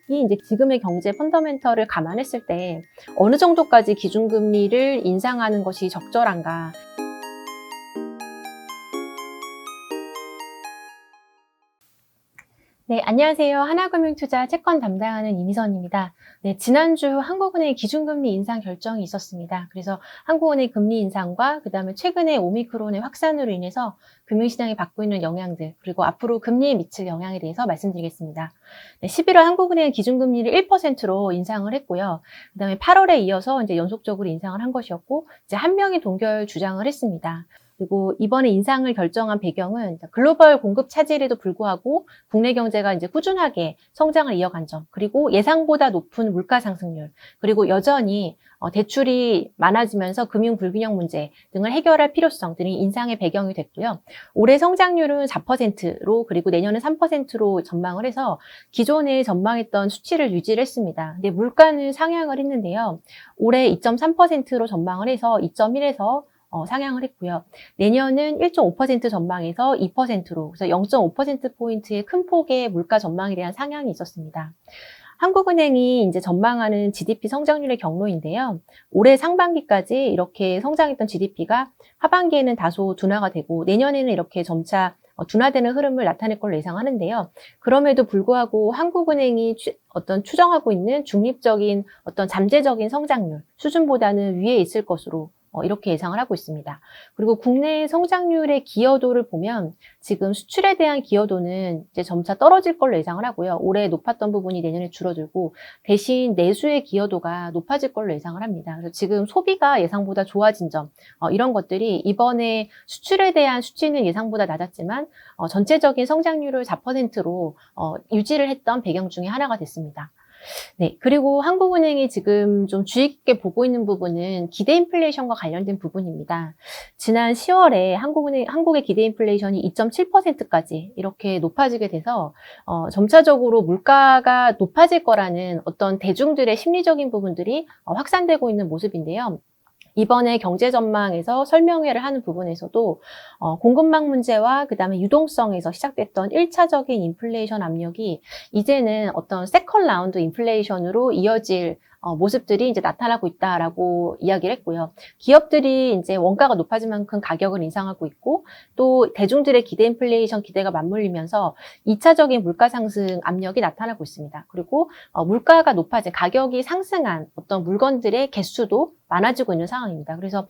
한국이 이제 지금의 경제 펀더멘털을 감안했을 때 어느 정도까지 기준금리를 인상하는 것이 적절한가? 네, 안녕하세요. 하나금융투자 채권 담당하는 이미선입니다. 네, 지난주 한국은행 기준금리 인상 결정이 있었습니다. 그래서 한국은행 금리 인상과 그다음에 최근에 오미크론의 확산으로 인해서 금융시장이 받고 있는 영향들, 그리고 앞으로 금리에 미칠 영향에 대해서 말씀드리겠습니다. 네, 11월 한국은행 기준금리를 1%로 인상을 했고요. 그다음에 8월에 이어서 이제 연속적으로 인상을 한 것이었고, 이제 한 명이 동결 주장을 했습니다. 그리고 이번에 인상을 결정한 배경은 글로벌 공급 차질에도 불구하고 국내 경제가 이제 꾸준하게 성장을 이어간 점, 그리고 예상보다 높은 물가 상승률, 그리고 여전히 대출이 많아지면서 금융 불균형 문제 등을 해결할 필요성 등이 인상의 배경이 됐고요. 올해 성장률은 4%로 그리고 내년은 3%로 전망을 해서 기존에 전망했던 수치를 유지를 했습니다. 근데 물가는 상향을 했는데요. 올해 2.3%로 전망을 해서 2.1에서 상향을 했고요. 내년은 1.5% 전망에서 2%로, 그래서 0.5%포인트의 큰 폭의 물가 전망에 대한 상향이 있었습니다. 한국은행이 이제 전망하는 GDP 성장률의 경로인데요. 올해 상반기까지 이렇게 성장했던 GDP가 하반기에는 다소 둔화가 되고 내년에는 이렇게 점차 둔화되는 흐름을 나타낼 걸로 예상하는데요. 그럼에도 불구하고 한국은행이 추정하고 있는 중립적인 잠재적인 성장률 수준보다는 위에 있을 것으로 이렇게 예상을 하고 있습니다. 그리고 국내 성장률의 기여도를 보면 지금 수출에 대한 기여도는 이제 점차 떨어질 걸로 예상을 하고요. 올해 높았던 부분이 내년에 줄어들고 대신 내수의 기여도가 높아질 걸로 예상을 합니다. 그래서 지금 소비가 예상보다 좋아진 점, 이런 것들이 이번에 수출에 대한 수치는 예상보다 낮았지만 전체적인 성장률을 4%로 유지를 했던 배경 중에 하나가 됐습니다. 네, 그리고 한국은행이 지금 좀 주의 깊게 보고 있는 부분은 기대 인플레이션과 관련된 부분입니다. 지난 10월에 한국의 기대 인플레이션이 2.7%까지 이렇게 높아지게 돼서 점차적으로 물가가 높아질 거라는 어떤 대중들의 심리적인 부분들이 확산되고 있는 모습인데요. 이번에 경제 전망에서 설명회를 하는 부분에서도 공급망 문제와 그다음에 유동성에서 시작됐던 1차적인 인플레이션 압력이 이제는 어떤 세컨 라운드 인플레이션으로 이어질 모습들이 이제 나타나고 있다라고 이야기를 했고요. 기업들이 이제 원가가 높아진 만큼 가격을 인상하고 있고 또 대중들의 기대 인플레이션 기대가 맞물리면서 2차적인 물가 상승 압력이 나타나고 있습니다. 그리고 물가가 높아진 가격이 상승한 어떤 물건들의 개수도 많아지고 있는 상황입니다. 그래서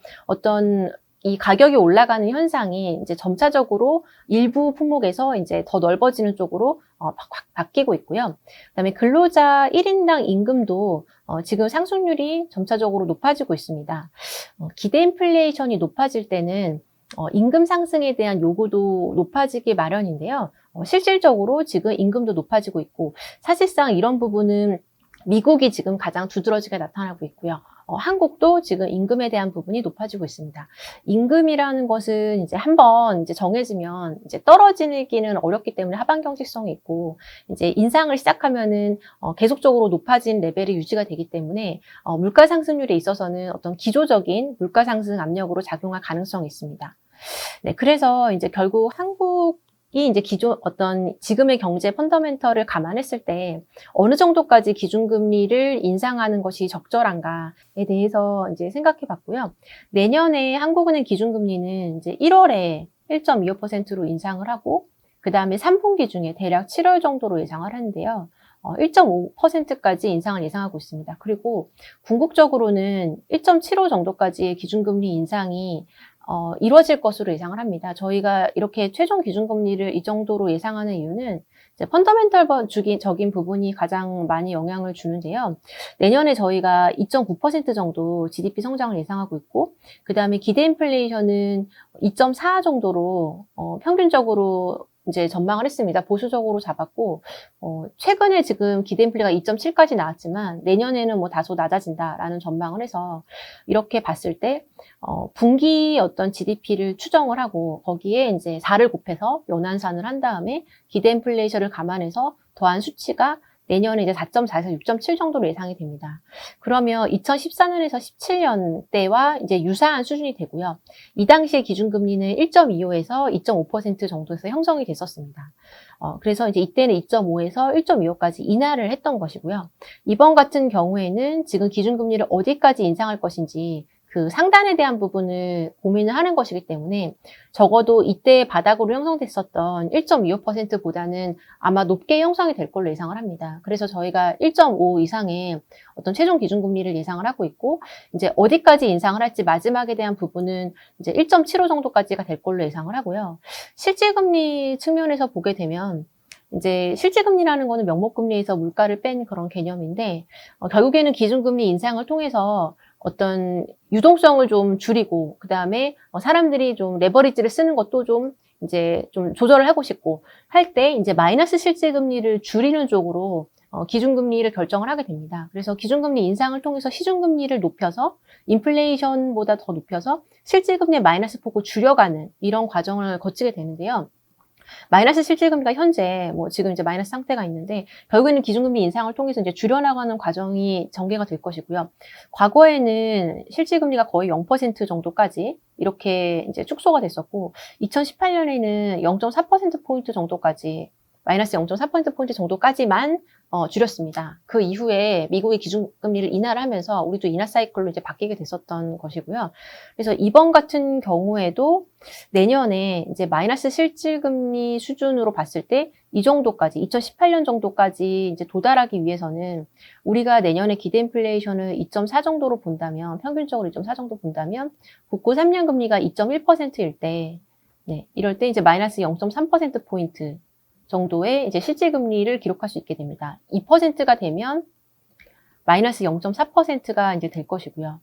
이 가격이 올라가는 현상이 이제 점차적으로 일부 품목에서 이제 더 넓어지는 쪽으로 확 바뀌고 있고요. 그다음에 근로자 1인당 임금도 지금 상승률이 점차적으로 높아지고 있습니다. 기대 인플레이션이 높아질 때는 임금 상승에 대한 요구도 높아지기 마련인데요. 실질적으로 지금 임금도 높아지고 있고 사실상 이런 부분은 미국이 지금 가장 두드러지게 나타나고 있고요. 한국도 지금 임금에 대한 부분이 높아지고 있습니다. 임금이라는 것은 이제 한번 이제 정해지면 이제 떨어지기는 어렵기 때문에 하반 경직성이 있고 이제 인상을 시작하면은 계속적으로 높아진 레벨이 유지가 되기 때문에 물가 상승률에 있어서는 어떤 기조적인 물가 상승 압력으로 작용할 가능성이 있습니다. 네, 그래서 이제 결국 한국이 이제 지금의 경제 펀더멘털을 감안했을 때 어느 정도까지 기준금리를 인상하는 것이 적절한가에 대해서 이제 생각해 봤고요. 내년에 한국은행 기준금리는 이제 1월에 1.25%로 인상을 하고, 그 다음에 3분기 중에 대략 7월 정도로 예상을 하는데요. 1.5%까지 인상을 예상하고 있습니다. 그리고 궁극적으로는 1.75 정도까지의 기준금리 인상이 이루어질 것으로 예상을 합니다. 저희가 이렇게 최종 기준금리를 이 정도로 예상하는 이유는 이제 펀더멘털적인 부분이 가장 많이 영향을 주는데요. 내년에 저희가 2.9% 정도 GDP 성장을 예상하고 있고, 그 다음에 기대 인플레이션은 2.4 정도로 평균적으로 이제 전망을 했습니다. 보수적으로 잡았고, 최근에 지금 기대 인플레가 2.7까지 나왔지만 내년에는 뭐 다소 낮아진다라는 전망을 해서 이렇게 봤을 때 분기 GDP를 추정을 하고 거기에 이제 4를 곱해서 연환산을 한 다음에 기대 인플레이션을 감안해서 더한 수치가 내년에 이제 4.4에서 6.7 정도로 예상이 됩니다. 그러면 2014년에서 17년 때와 이제 유사한 수준이 되고요. 이 당시의 기준금리는 1.25에서 2.5% 정도에서 형성이 됐었습니다. 그래서 이제 이때는 2.5에서 1.25까지 인하를 했던 것이고요. 이번 같은 경우에는 지금 기준금리를 어디까지 인상할 것인지 그 상단에 대한 부분을 고민을 하는 것이기 때문에 적어도 이때 바닥으로 형성됐었던 1.25%보다는 아마 높게 형성이 될 걸로 예상을 합니다. 그래서 저희가 1.5 이상의 어떤 최종 기준금리를 예상을 하고 있고, 이제 어디까지 인상을 할지 마지막에 대한 부분은 이제 1.75 정도까지가 될 걸로 예상을 하고요. 실질금리 측면에서 보게 되면 이제 실질금리라는 거는 명목금리에서 물가를 뺀 그런 개념인데, 결국에는 기준금리 인상을 통해서 어떤 유동성을 좀 줄이고, 그 다음에 사람들이 좀 레버리지를 쓰는 것도 좀 이제 좀 조절을 하고 싶고 할 때 이제 마이너스 실질금리를 줄이는 쪽으로 기준금리를 결정을 하게 됩니다. 그래서 기준금리 인상을 통해서 시중금리를 높여서 인플레이션보다 더 높여서 실질금리의 마이너스 폭을 줄여가는 이런 과정을 거치게 되는데요. 마이너스 실질금리가 현재 지금 이제 마이너스 상태가 있는데 결국에는 기준금리 인상을 통해서 이제 줄여나가는 과정이 전개가 될 것이고요. 과거에는 실질금리가 거의 0% 정도까지 이렇게 이제 축소가 됐었고 2018년에는 0.4%포인트 정도까지 마이너스 0.4%포인트 정도까지만 줄였습니다. 그 이후에 미국의 기준금리를 인하를 하면서 우리도 인하 사이클로 이제 바뀌게 됐었던 것이고요. 그래서 이번 같은 경우에도 내년에 이제 마이너스 실질금리 수준으로 봤을 때 이 정도까지, 2018년 정도까지 이제 도달하기 위해서는 우리가 내년에 기대 인플레이션을 2.4 정도로 본다면, 평균적으로 2.4 정도 본다면, 국고 3년 금리가 2.1%일 때, 이럴 때 이제 마이너스 0.3%포인트 정도의 이제 실질금리를 기록할 수 있게 됩니다. 2%가 되면 마이너스 0.4%가 이제 될 것이고요.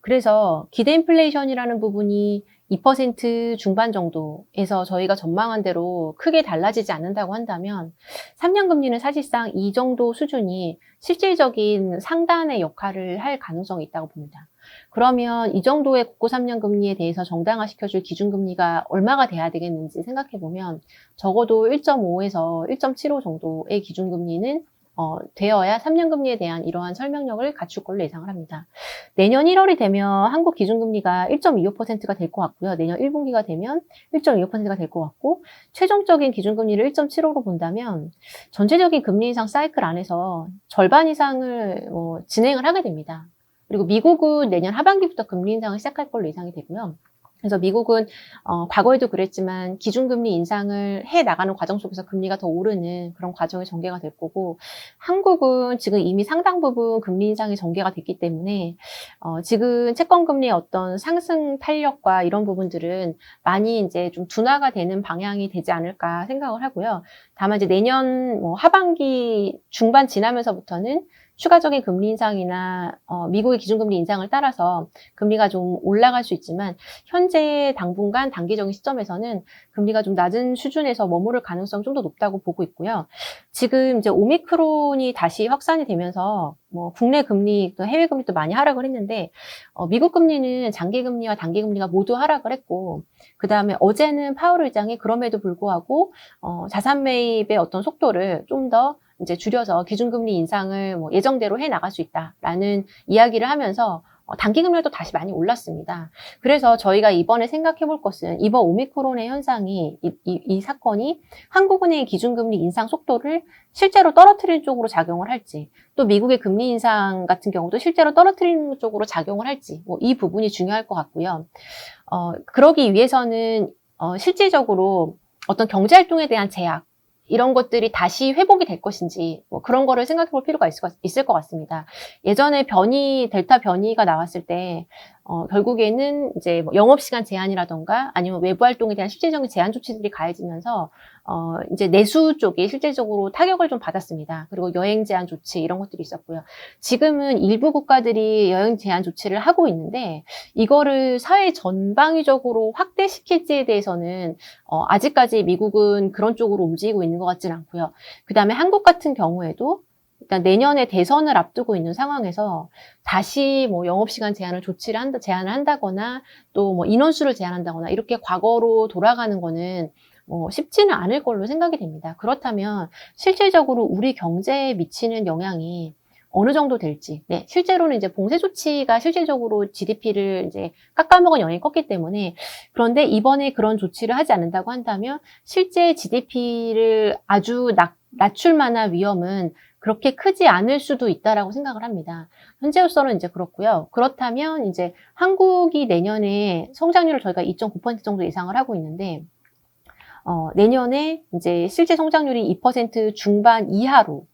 그래서 기대 인플레이션이라는 부분이 2% 중반 정도에서 저희가 전망한 대로 크게 달라지지 않는다고 한다면 3년 금리는 사실상 이 정도 수준이 실질적인 상단의 역할을 할 가능성이 있다고 봅니다. 그러면 이 정도의 국고 3년 금리에 대해서 정당화시켜줄 기준금리가 얼마가 돼야 되겠는지 생각해보면 적어도 1.5에서 1.75 정도의 기준금리는 되어야 3년 금리에 대한 이러한 설명력을 갖출 걸로 예상을 합니다. 내년 1월이 되면 한국 기준금리가 1.25%가 될 것 같고요. 내년 1분기가 되면 1.25%가 될 것 같고 최종적인 기준금리를 1.75로 본다면 전체적인 금리 인상 사이클 안에서 절반 이상을 진행을 하게 됩니다. 그리고 미국은 내년 하반기부터 금리 인상을 시작할 걸로 예상이 되고요. 그래서 미국은 과거에도 그랬지만 기준금리 인상을 해 나가는 과정 속에서 금리가 더 오르는 그런 과정이 전개가 될 거고 한국은 지금 이미 상당 부분 금리 인상이 전개가 됐기 때문에 지금 채권금리의 어떤 상승 탄력과 이런 부분들은 많이 이제 좀 둔화가 되는 방향이 되지 않을까 생각을 하고요. 다만 이제 내년 하반기 중반 지나면서부터는 추가적인 금리 인상이나 미국의 기준금리 인상을 따라서 금리가 좀 올라갈 수 있지만 현재 당분간 단기적인 시점에서는 금리가 좀 낮은 수준에서 머무를 가능성이 좀 더 높다고 보고 있고요. 지금 이제 오미크론이 다시 확산이 되면서 국내 금리 또 해외 금리도 많이 하락을 했는데 미국 금리는 장기 금리와 단기 금리가 모두 하락을 했고 그 다음에 어제는 파월 의장이 그럼에도 불구하고 자산 매입의 어떤 속도를 좀 더 이제 줄여서 기준금리 인상을 예정대로 해 나갈 수 있다라는 이야기를 하면서 단기금리가 또 다시 많이 올랐습니다. 그래서 저희가 이번에 생각해 볼 것은 이번 오미크론의 현상이 이 사건이 한국은행의 기준금리 인상 속도를 실제로 떨어뜨리는 쪽으로 작용을 할지 또 미국의 금리 인상 같은 경우도 실제로 떨어뜨리는 쪽으로 작용을 할지 이 부분이 중요할 것 같고요. 그러기 위해서는 실질적으로 어떤 경제활동에 대한 제약 이런 것들이 다시 회복이 될 것인지 그런 거를 생각해 볼 필요가 있을 것 같습니다. 예전에 델타 변이가 나왔을 때 결국에는 이제 영업시간 제한이라던가 아니면 외부 활동에 대한 실질적인 제한 조치들이 가해지면서 이제 내수 쪽이 실질적으로 타격을 좀 받았습니다. 그리고 여행 제한 조치 이런 것들이 있었고요. 지금은 일부 국가들이 여행 제한 조치를 하고 있는데 이거를 사회 전방위적으로 확대시킬지에 대해서는 아직까지 미국은 그런 쪽으로 움직이고 있는 것 같지는 않고요. 그 다음에 한국 같은 경우에도 일단 내년에 대선을 앞두고 있는 상황에서 다시 영업시간 제한을 제한을 한다거나 또 인원수를 제한한다거나 이렇게 과거로 돌아가는 거는 쉽지는 않을 걸로 생각이 됩니다. 그렇다면 실질적으로 우리 경제에 미치는 영향이 어느 정도 될지. 네, 실제로는 이제 봉쇄 조치가 실질적으로 GDP를 이제 깎아먹은 영향이 컸기 때문에 그런데 이번에 그런 조치를 하지 않는다고 한다면 실제 GDP를 아주 낮출 만한 위험은 그렇게 크지 않을 수도 있다라고 생각을 합니다. 현재로서는 이제 그렇고요. 그렇다면 이제 한국이 내년에 성장률을 저희가 2.9% 정도 예상을 하고 있는데 내년에 이제 실제 성장률이 2% 중반 이하로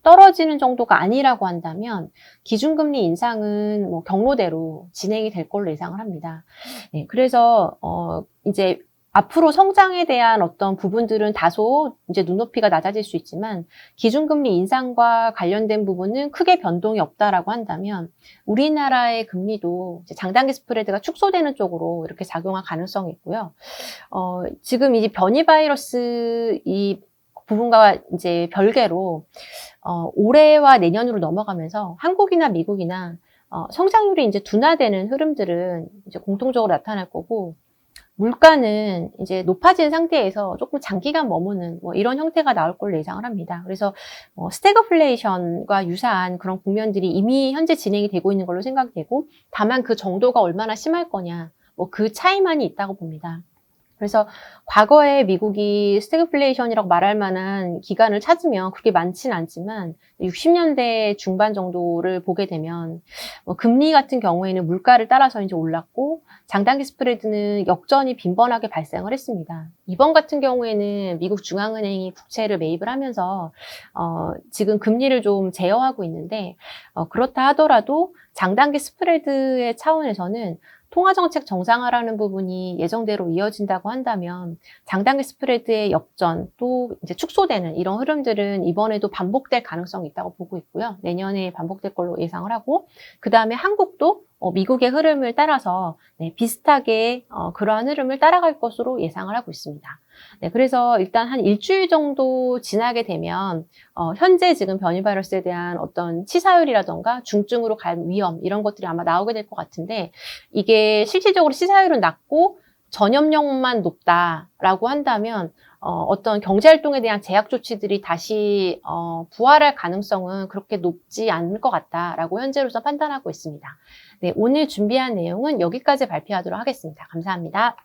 떨어지는 정도가 아니라고 한다면 기준금리 인상은 뭐 경로대로 진행이 될 걸로 예상을 합니다. 네, 그래서 이제 앞으로 성장에 대한 어떤 부분들은 다소 이제 눈높이가 낮아질 수 있지만 기준금리 인상과 관련된 부분은 크게 변동이 없다라고 한다면 우리나라의 금리도 이제 장단기 스프레드가 축소되는 쪽으로 이렇게 작용할 가능성이 있고요. 지금 이제 변이 바이러스 이 부분과 이제 별개로 올해와 내년으로 넘어가면서 한국이나 미국이나 성장률이 이제 둔화되는 흐름들은 이제 공통적으로 나타날 거고 물가는 이제 높아진 상태에서 조금 장기간 머무는 뭐 이런 형태가 나올 걸로 예상을 합니다. 그래서 스태그플레이션과 유사한 그런 국면들이 이미 현재 진행이 되고 있는 걸로 생각되고 다만 그 정도가 얼마나 심할 거냐 뭐 그 차이만이 있다고 봅니다. 그래서 과거에 미국이 스태그플레이션이라고 말할 만한 기간을 찾으면 그렇게 많지는 않지만 60년대 중반 정도를 보게 되면 금리 같은 경우에는 물가를 따라서 이제 올랐고 장단기 스프레드는 역전이 빈번하게 발생을 했습니다. 이번 같은 경우에는 미국 중앙은행이 국채를 매입을 하면서 지금 금리를 좀 제어하고 있는데 그렇다 하더라도 장단기 스프레드의 차원에서는 통화정책 정상화라는 부분이 예정대로 이어진다고 한다면 장단기 스프레드의 역전 또 이제 축소되는 이런 흐름들은 이번에도 반복될 가능성이 있다고 보고 있고요. 내년에 반복될 걸로 예상을 하고 그 다음에 한국도 미국의 흐름을 따라서 비슷하게 그러한 흐름을 따라갈 것으로 예상을 하고 있습니다. 네, 그래서 일단 한 일주일 정도 지나게 되면 현재 지금 변이 바이러스에 대한 어떤 치사율이라던가 중증으로 갈 위험 이런 것들이 아마 나오게 될 것 같은데 이게 실질적으로 치사율은 낮고 전염력만 높다라고 한다면 어떤 경제활동에 대한 제약 조치들이 다시 부활할 가능성은 그렇게 높지 않을 것 같다라고 현재로서 판단하고 있습니다. 네, 오늘 준비한 내용은 여기까지 발표하도록 하겠습니다. 감사합니다.